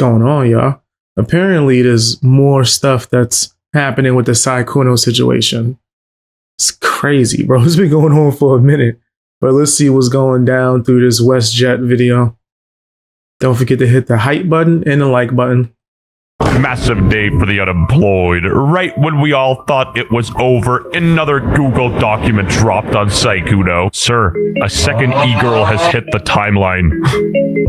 going on, y'all? Apparently, there's more stuff that's happening with the Sykkuno situation. It's crazy, bro. It's been going on for a minute. But let's see what's going down through this WestJet video. Don't forget to hit the hype button and the like button. Massive day for the unemployed. Right when we all thought it was over, another Google document dropped on Sykkuno. Sir, a second e-girl has hit the timeline.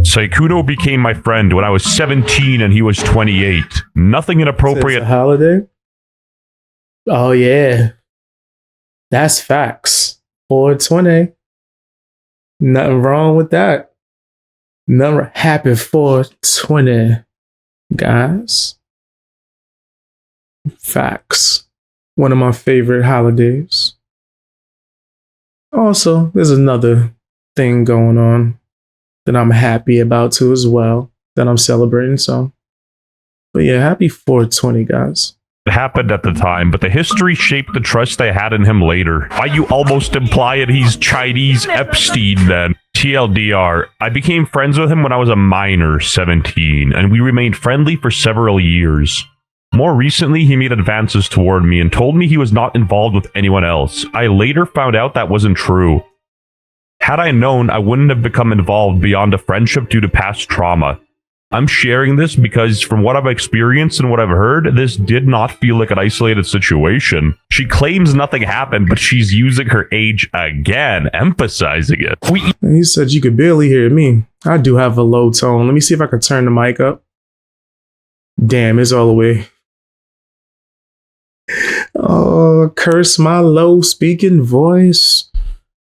Sykkuno became my friend when I was 17 and he was 28. Nothing inappropriate. It's a holiday? Oh, yeah. That's facts. 420. Nothing wrong with that. Happy 420. Guys, facts. One of my favorite holidays. Also, there's another thing going on that I'm happy about too as well, that I'm celebrating. So, but yeah, happy 420, guys. It happened at the time, but the history shaped the trust I had in him later. Why you almost imply it he's Chinese Epstein then? TLDR, I became friends with him when I was a minor, 17, and we remained friendly for several years. More recently, he made advances toward me and told me he was not involved with anyone else. I later found out that wasn't true. Had I known, I wouldn't have become involved beyond a friendship due to past trauma. I'm sharing this because from what I've experienced and what I've heard, this did not feel like an isolated situation. She claims nothing happened, but she's using her age again, emphasizing it. You said you could barely hear me. I do have a low tone. Let me see if I can turn the mic up. Damn, it's all the way. Oh, curse my low speaking voice.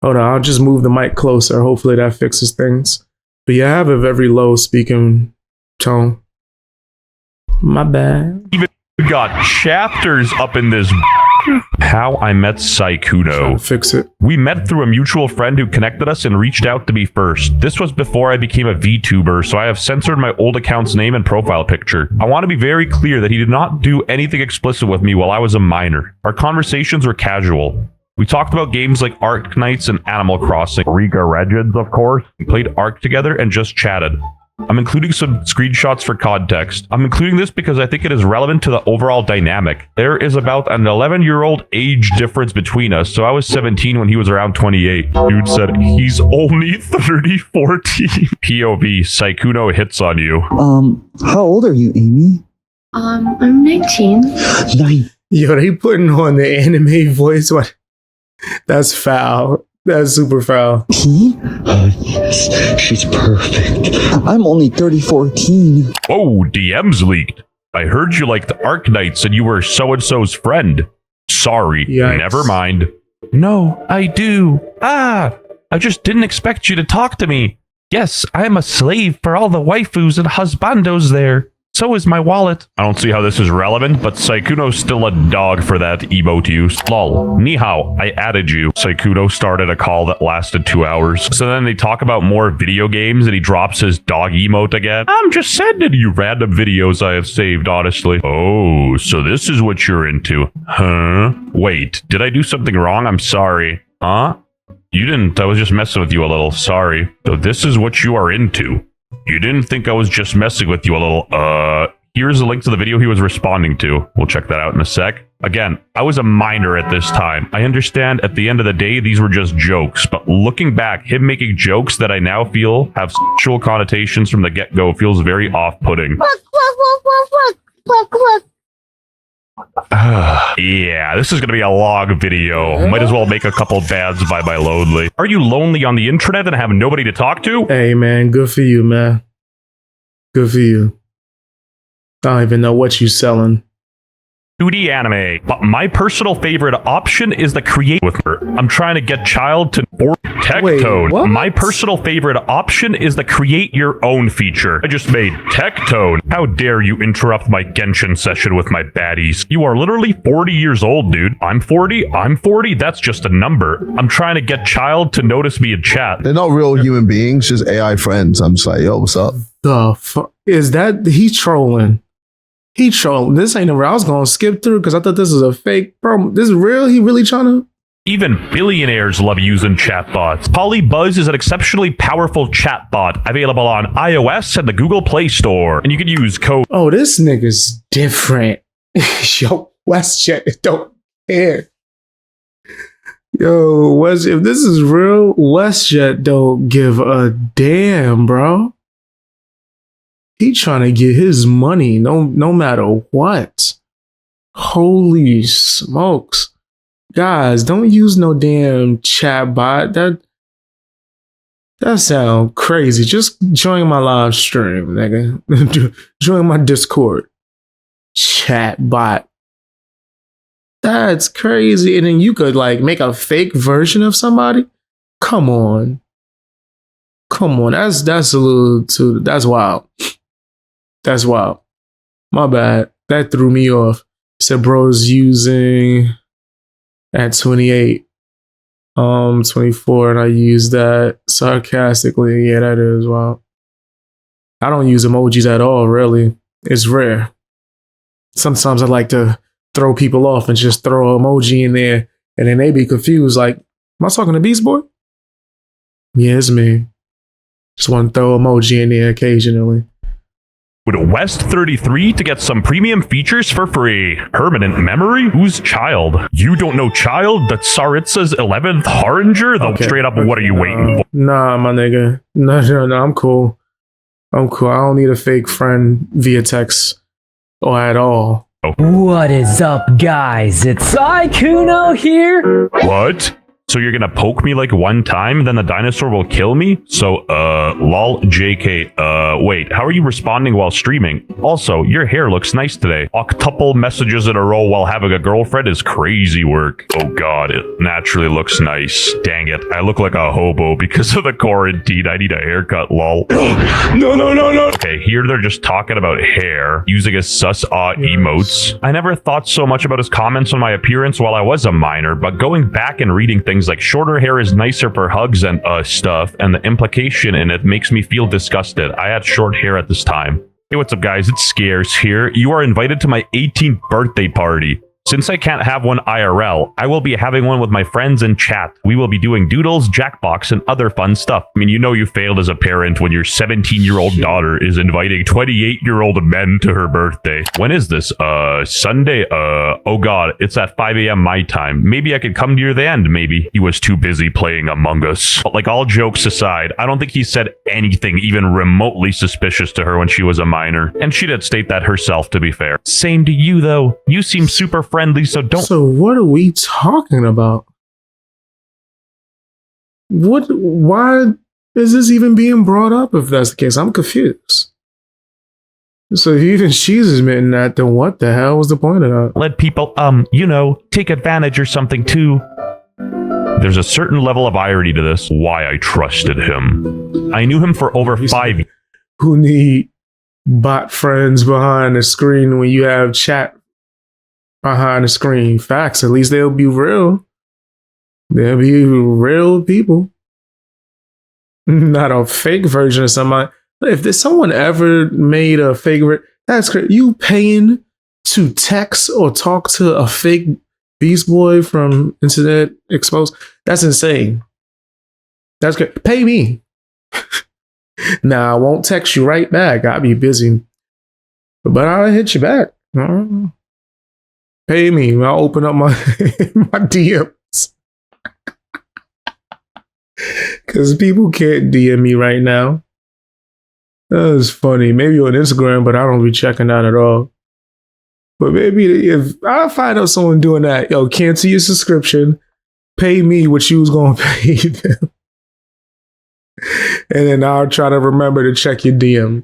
Hold on, I'll just move the mic closer. Hopefully that fixes things. But yeah, I have a very low speaking tone. My bad. Even got chapters up in this. How I met Sykkuno. Fix it. We met through a mutual friend who connected us and reached out to me first. This was before I became a VTuber, so I have censored my old account's name and profile picture. I want to be very clear that he did not do anything explicit with me while I was a minor. Our conversations were casual. We talked about games like Ark Knights and Animal Crossing. Riga Legends, of course. We played Ark together and just chatted. I'm including some screenshots for context. I'm including this because I think it is relevant to the overall dynamic. There is about an 11-year-old age difference between us, so I was 17 when he was around 28. Dude said, he's only 30, 14. POV, Sykkuno hits on you. How old are you, Amy? I'm 19. Yo, they putting on the anime voice. What? That's foul. That's super foul. Yes, she's perfect. I'm only 3014. Oh, DMs leaked. I heard you liked the Ark Knights and you were so-and-so's friend. Sorry, Yikes. Never mind. No, I do. I just didn't expect you to talk to me. Yes, I am a slave for all the waifus and husbandos there. So is my wallet. I don't see how this is relevant, but Sykkuno's still a dog for that emote use. Lol. Ni hao, I added you. Sykkuno started a call that lasted 2 hours. So then they talk about more video games and he drops his dog emote again. I'm just sending you random videos I have saved, honestly. Oh, so this is what you're into. Huh? Wait, did I do something wrong? I'm sorry. Huh? You didn't. I was just messing with you a little. Sorry. So this is what you are into. You didn't think I was just messing with you a little, Here's a link to the video he was responding to. We'll check that out in a sec. Again, I was a minor at this time. I understand at the end of the day, these were just jokes, but looking back, him making jokes that I now feel have sexual connotations from the get-go feels very off-putting. Yeah, this is gonna be a long video. Might as well make a couple bads by my lonely. Are you lonely on the internet and have nobody to talk to? Hey, man, good for you, man. Good for you. I don't even know what you selling. 2D anime, but my personal favorite option is the create with her. I'm trying to get child to Tectone. Wait, my personal favorite option is the create your own feature. I just made Tectone. How dare you interrupt my Genshin session with my baddies? You are literally 40 years old, dude. I'm 40. I'm 40. That's just a number. I'm trying to get child to notice me in chat. They're not real human beings, just AI friends. I'm just like, yo, what's up? The fuck is that? He's trolling. He trolling. This ain't a real. I was gonna skip through because I thought this was a fake. Bro, this is real. He really trying to. Even billionaires love using chatbots. Polybuzz is an exceptionally powerful chatbot available on iOS and the Google Play Store. And you can use code. Oh, this nigga's different. Yo, WestJet don't care. Yo, if this is real, WestJet don't give a damn, bro. He trying to get his money no matter what. Holy smokes. Guys, don't use no damn chat bot. That sound crazy. Just join my live stream, nigga. Join my Discord. Chat bot. That's crazy. And then you could like make a fake version of somebody? Come on. That's a little too, that's wild. That's wild. My bad. That threw me off. Said bro's using at 28. 24, and I use that sarcastically. Yeah, that is wild. I don't use emojis at all, really. It's rare. Sometimes I like to throw people off and just throw an emoji in there, and then they be confused, like, am I talking to Beast Boy? Yeah, it's me. Just want to throw emoji in there occasionally. With West 33 to get some premium features for free. Permanent memory? Who's Child? You don't know Child? The Tsaritsa's 11th Haringer? Straight up, what are you waiting for? Nah, my nigga. No, I'm cool. I don't need a fake friend via text or at all. What is up, guys? It's Sykkuno here. What? So you're gonna poke me like one time, then the dinosaur will kill me? So, lol, JK, wait, how are you responding while streaming? Also, your hair looks nice today. Octuple messages in a row while having a girlfriend is crazy work. Oh god, it naturally looks nice. Dang it, I look like a hobo because of the quarantine. I need a haircut, lol. No. Okay, here they're just talking about hair, using his sus-ah emotes. I never thought so much about his comments on my appearance while I was a minor, but going back and reading things like shorter hair is nicer for hugs and stuff, and the implication in it makes me feel disgusted. I had short hair at this time. Hey, what's up, guys? It's Scarce here. You are invited to my 18th birthday party. Since I can't have one IRL, I will be having one with my friends in chat. We will be doing doodles, Jackbox, and other fun stuff. I mean, you know you failed as a parent when your 17-year-old daughter is inviting 28-year-old men to her birthday. When is this? Sunday? Oh god, it's at 5 a.m. my time. Maybe I could come near the end, maybe. He was too busy playing Among Us. But like, all jokes aside, I don't think he said anything even remotely suspicious to her when she was a minor. And she did state that herself, to be fair. Same to you, though. You seem super friendly, so don't. So what are we talking about? Why is this even being brought up if that's the case? I'm confused. So if even she's admitting that, then what the hell was the point of that? Let people, take advantage or something too. There's a certain level of irony to this. Why I trusted him. I knew him for over 5 years. Who need bot friends behind the screen when you have chat behind the screen? Facts. At least they'll be real. They'll be real people. Not a fake version of somebody. If there's someone ever made a fake, that's crazy. You paying to text or talk to a fake Beast Boy from Internet Exposed? That's insane. That's good. Pay me. Nah, I won't text you right back. I'll be busy. But I'll hit you back. Pay me. I'll open up my my DMs. Because people can't DM me right now. That's funny. Maybe on Instagram, but I don't be checking that at all. But maybe if I find out someone doing that, yo, cancel your subscription, pay me what you was going to pay them. And then I'll try to remember to check your DM.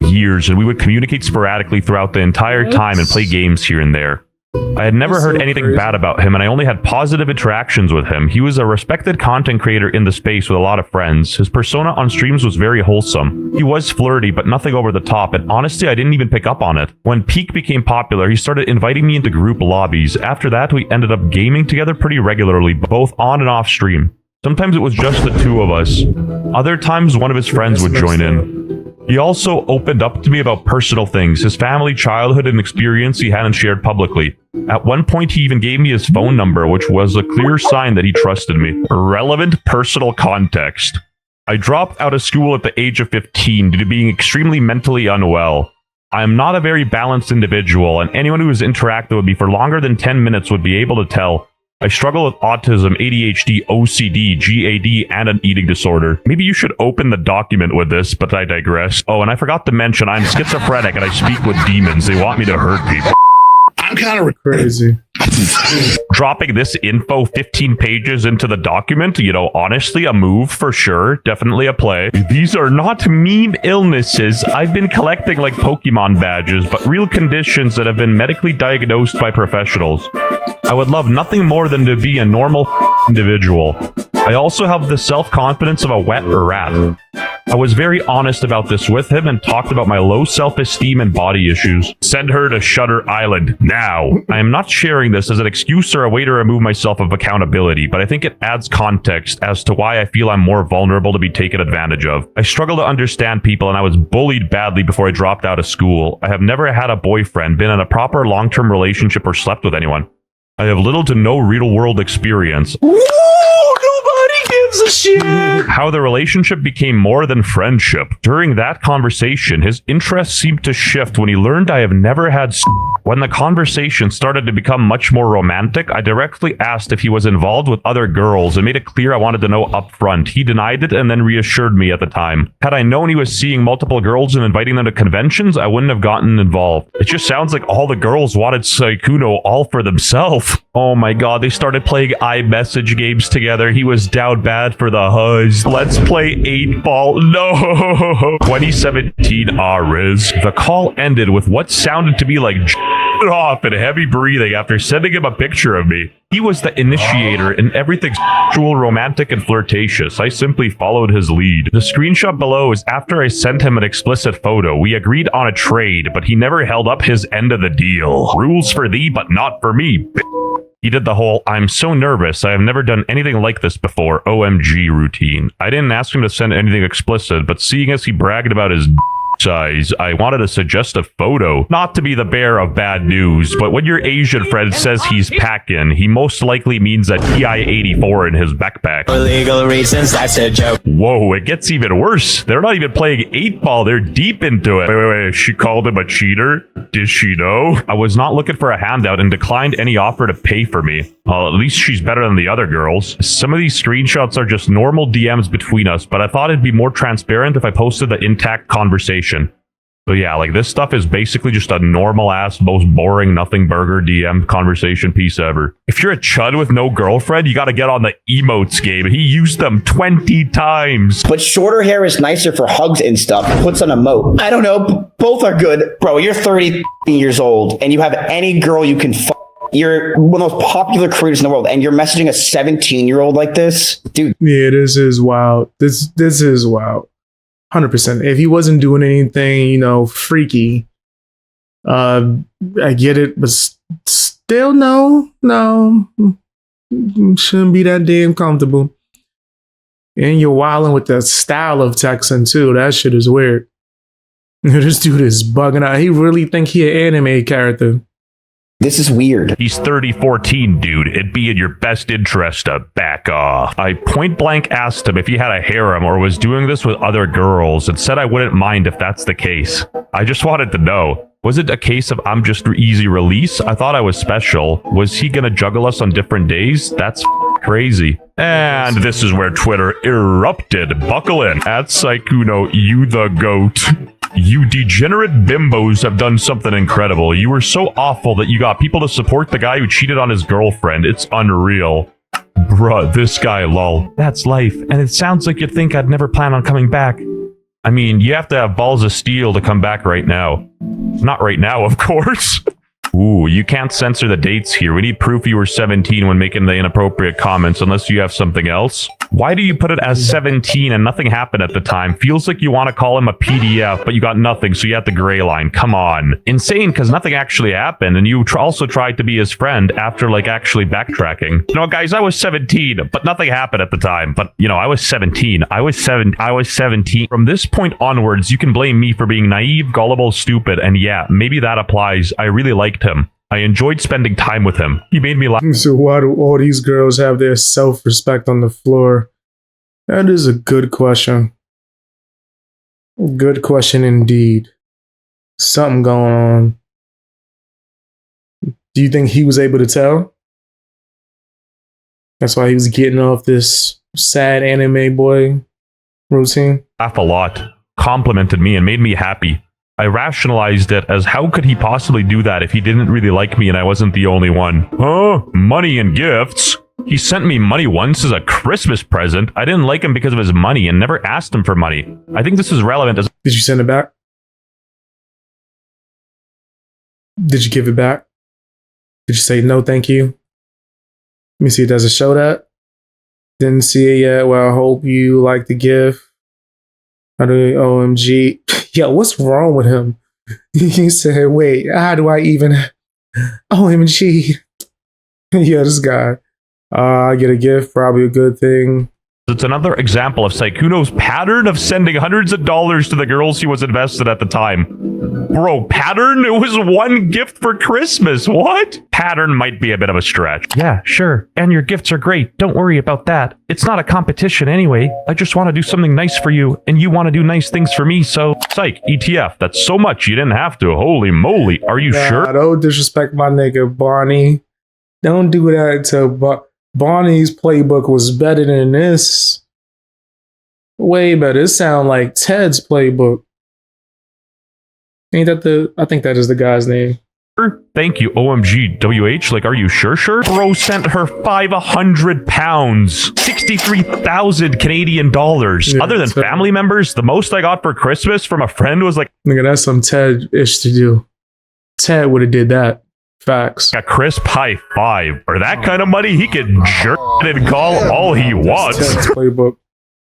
Years, and we would communicate sporadically throughout the entire time and play games here and there. I had never heard anything bad about him, and I only had positive interactions with him. He was a respected content creator in the space with a lot of friends. His persona on streams was very wholesome. He was flirty, but nothing over the top, and honestly, I didn't even pick up on it. When Peak became popular, he started inviting me into group lobbies. After that, we ended up gaming together pretty regularly, both on and off stream. Sometimes it was just the two of us. Other times, one of his friends would join in. He also opened up to me about personal things, his family, childhood, and experience he hadn't shared publicly. At one point, he even gave me his phone number, which was a clear sign that he trusted me. Relevant personal context. I dropped out of school at the age of 15 due to being extremely mentally unwell. I am not a very balanced individual, and anyone who has interacted with me for longer than 10 minutes would be able to tell. I struggle with autism, ADHD, OCD, GAD, and an eating disorder. Maybe you should open the document with this, but I digress. Oh, and I forgot to mention, I'm schizophrenic and I speak with demons. They want me to hurt people. I'm kind of Crazy. Dropping this info 15 pages into the document, honestly, a move for sure. Definitely a play. These are not meme illnesses I've been collecting like Pokemon badges, but real conditions that have been medically diagnosed by professionals. I would love nothing more than to be a normal individual. I also have the self-confidence of a wet rat. I was very honest about this with him and talked about my low self-esteem and body issues. Send her to Shutter Island now. I am not sharing this as an excuse or a way to remove myself of accountability, but I think it adds context as to why I feel I'm more vulnerable to be taken advantage of. I struggle to understand people and I was bullied badly before I dropped out of school. I have never had a boyfriend, been in a proper long-term relationship, or slept with anyone. I have little to no real-world experience. Gives a shit. How the relationship became more than friendship. During that conversation, his interest seemed to shift when he learned I have never had When the conversation started to become much more romantic, I directly asked if he was involved with other girls and made it clear I wanted to know up front. He denied it and then reassured me at the time. Had I known he was seeing multiple girls and inviting them to conventions, I wouldn't have gotten involved. It just sounds like all the girls wanted Sykkuno all for themselves. Oh my god, they started playing iMessage games together. He was down bad for the huzz. Let's play 8-ball. No! 2017 Riz. The call ended with what sounded to be like off and heavy breathing after sending him a picture of me. He was the initiator and everything sexual, romantic, and flirtatious. I simply followed his lead. The screenshot below is after I sent him an explicit photo. We agreed on a trade, but he never held up his end of the deal. Rules for thee, but not for me. He did the whole, I'm so nervous, I have never done anything like this before, OMG routine. I didn't ask him to send anything explicit, but seeing as he bragged about his size, I wanted to suggest a photo. Not to be the bearer of bad news, but when your Asian friend says he's packing, he most likely means a TI-84 in his backpack. For legal reasons, that's a joke. Whoa, it gets even worse. They're not even playing 8-ball, they're deep into it. Wait, she called him a cheater? Did she know? I was not looking for a handout and declined any offer to pay for me. Well, at least she's better than the other girls. Some of these screenshots are just normal DMs between us, but I thought it'd be more transparent if I posted the intact conversation. So yeah, like this stuff is basically just a normal ass, most boring nothing burger DM conversation piece ever. If you're a chud with no girlfriend, you gotta get on the emotes game. He used them 20 times. But shorter hair is nicer for hugs and stuff. Puts on a moat. I don't know. Both are good. Bro, you're 30 years old and you have any girl you can fuck. You're one of the most popular creators in the world and you're messaging a 17-year-old like this? Dude. Yeah, this is wild. This is wild. 100%. If he wasn't doing anything, freaky, I get it, but still, no, shouldn't be that damn comfortable. And you're wilding with the style of texting too. That shit is weird. This dude is bugging out. He really think he an anime character. This is weird. He's 3014, dude. It'd be in your best interest to back off. I point blank asked him if he had a harem or was doing this with other girls and said I wouldn't mind if that's the case. I just wanted to know. Was it a case of I'm just easy release? I thought I was special. Was he gonna juggle us on different days? That's crazy. And this is where Twitter erupted. Buckle in. At Sykkuno, you the goat. You degenerate bimbos have done something incredible. You were so awful that you got people to support the guy who cheated on his girlfriend. It's unreal. Bruh, this guy, lol. That's life, and it sounds like you think I'd never plan on coming back. I mean, you have to have balls of steel to come back right now. Not right now, of course. Ooh, you can't censor the dates here. We need proof you were 17 when making the inappropriate comments, unless you have something else. Why do you put it as 17 and nothing happened at the time? Feels like you want to call him a PDF, but you got nothing, so you had the gray line. Come on. Insane, because nothing actually happened, and you also tried to be his friend after, actually backtracking. Guys, I was 17, but nothing happened at the time. But, I was 17. I was 17. From this point onwards, you can blame me for being naive, gullible, stupid, and yeah, maybe that applies. I really liked him. I enjoyed spending time with him. He made me laugh. So why do all these girls have their self-respect on the floor? That is a good question. Good question indeed. Something going on. Do you think he was able to tell? That's why he was getting off this sad anime boy routine. A lot, complimented me and made me happy. I rationalized it as how could he possibly do that if he didn't really like me and I wasn't the only one? Huh? Money and gifts? He sent me money once as a Christmas present. I didn't like him because of his money and never asked him for money. I think this is relevant as— Did you send it back? Did you give it back? Did you say no, thank you? Let me see. Does it show that? Didn't see it yet. Well, I hope you like the gift. How do you, OMG? Yo, what's wrong with him? He said, wait, how do I even? OMG. Yeah, this guy. I get a gift, probably a good thing. it's another example of Sykkuno's pattern of sending hundreds of dollars to the girls he was invested at the time. Bro, pattern? It was one gift for Christmas. What? Pattern might be a bit of a stretch. Yeah, sure. And your gifts are great. Don't worry about that. It's not a competition anyway. I just want to do something nice for you, and you want to do nice things for me, so... Psych, ETF. That's so much you didn't have to. Holy moly. Are you sure? Don't disrespect my nigga, Barney. Don't do that to... Barney's playbook was better than this. Way better. It sounds like Ted's playbook. Ain't that the... I think that is the guy's name. Thank you, OMG, WH. Like, are you sure? Bro sent her £500. 63,000 Canadian dollars. Yeah, Other than family members, the most I got for Christmas from a friend was like... Nigga, that's some Ted-ish to do. Ted would have did that. Facts. A crisp high five. For that kind of money, he can jerk it and call all he wants. Ted's playbook.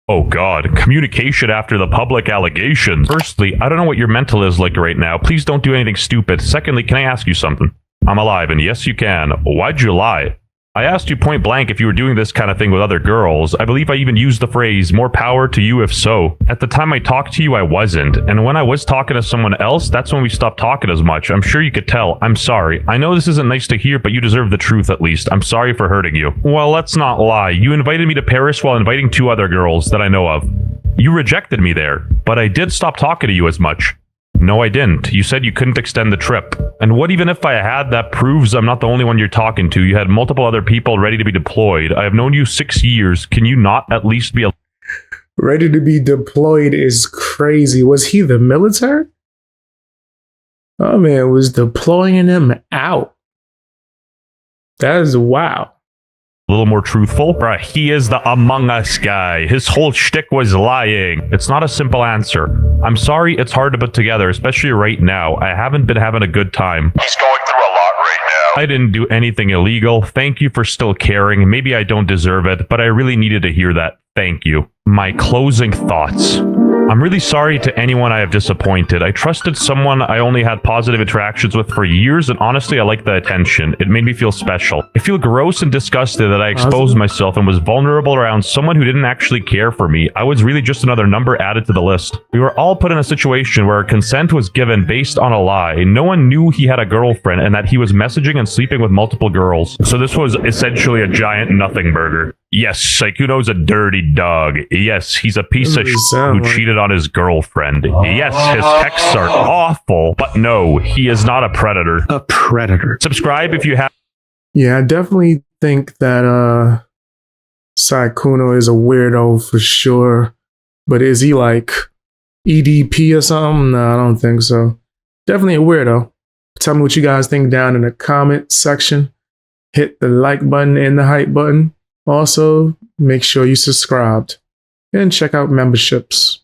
Oh god, communication after the public allegations. Firstly, I don't know what your mental is like right now. Please don't do anything stupid. Secondly, can I ask you something? I'm alive, and yes, you can. Why'd you lie? I asked you point blank if you were doing this kind of thing with other girls. I believe I even used the phrase, more power to you if so. At the time I talked to you, I wasn't. And when I was talking to someone else, that's when we stopped talking as much. I'm sure you could tell. I'm sorry. I know this isn't nice to hear, but you deserve the truth at least. I'm sorry for hurting you. Well, let's not lie. You invited me to Paris while inviting 2 other girls that I know of. You rejected me there, but I did stop talking to you as much. No, I didn't. You said you couldn't extend the trip. And what even if I had? That proves I'm not the only one you're talking to. You had multiple other people ready to be deployed. I have known you 6 years. Can you not at least be Ready to be deployed is crazy. Was he the military? Oh man, was deploying him out. That is wow. a little more truthful? Bruh, he is the Among Us guy. His whole shtick was lying. It's not a simple answer. I'm sorry it's hard to put together, especially right now. I haven't been having a good time. He's going through a lot right now. I didn't do anything illegal. Thank you for still caring. Maybe I don't deserve it, but I really needed to hear that. Thank you. My closing thoughts. I'm really sorry to anyone I have disappointed. I trusted someone I only had positive interactions with for years, and honestly, I like the attention. It made me feel special. I feel gross and disgusted that I exposed myself and was vulnerable around someone who didn't actually care for me. I was really just another number added to the list. We were all put in a situation where consent was given based on a lie. No one knew he had a girlfriend and that he was messaging and sleeping with multiple girls. So this was essentially a giant nothing burger. Yes, Sykkuno's a dirty dog. Yes, he's a piece of shit who cheated on his girlfriend. Yes, his texts are awful, but no, he is not a predator. A predator. Subscribe if you have. Yeah, I definitely think that Sykkuno is a weirdo for sure. But is he like EDP or something? No, I don't think so. Definitely a weirdo. Tell me what you guys think down in the comment section. Hit the like button and the hype button. Also, make sure you subscribed and check out memberships.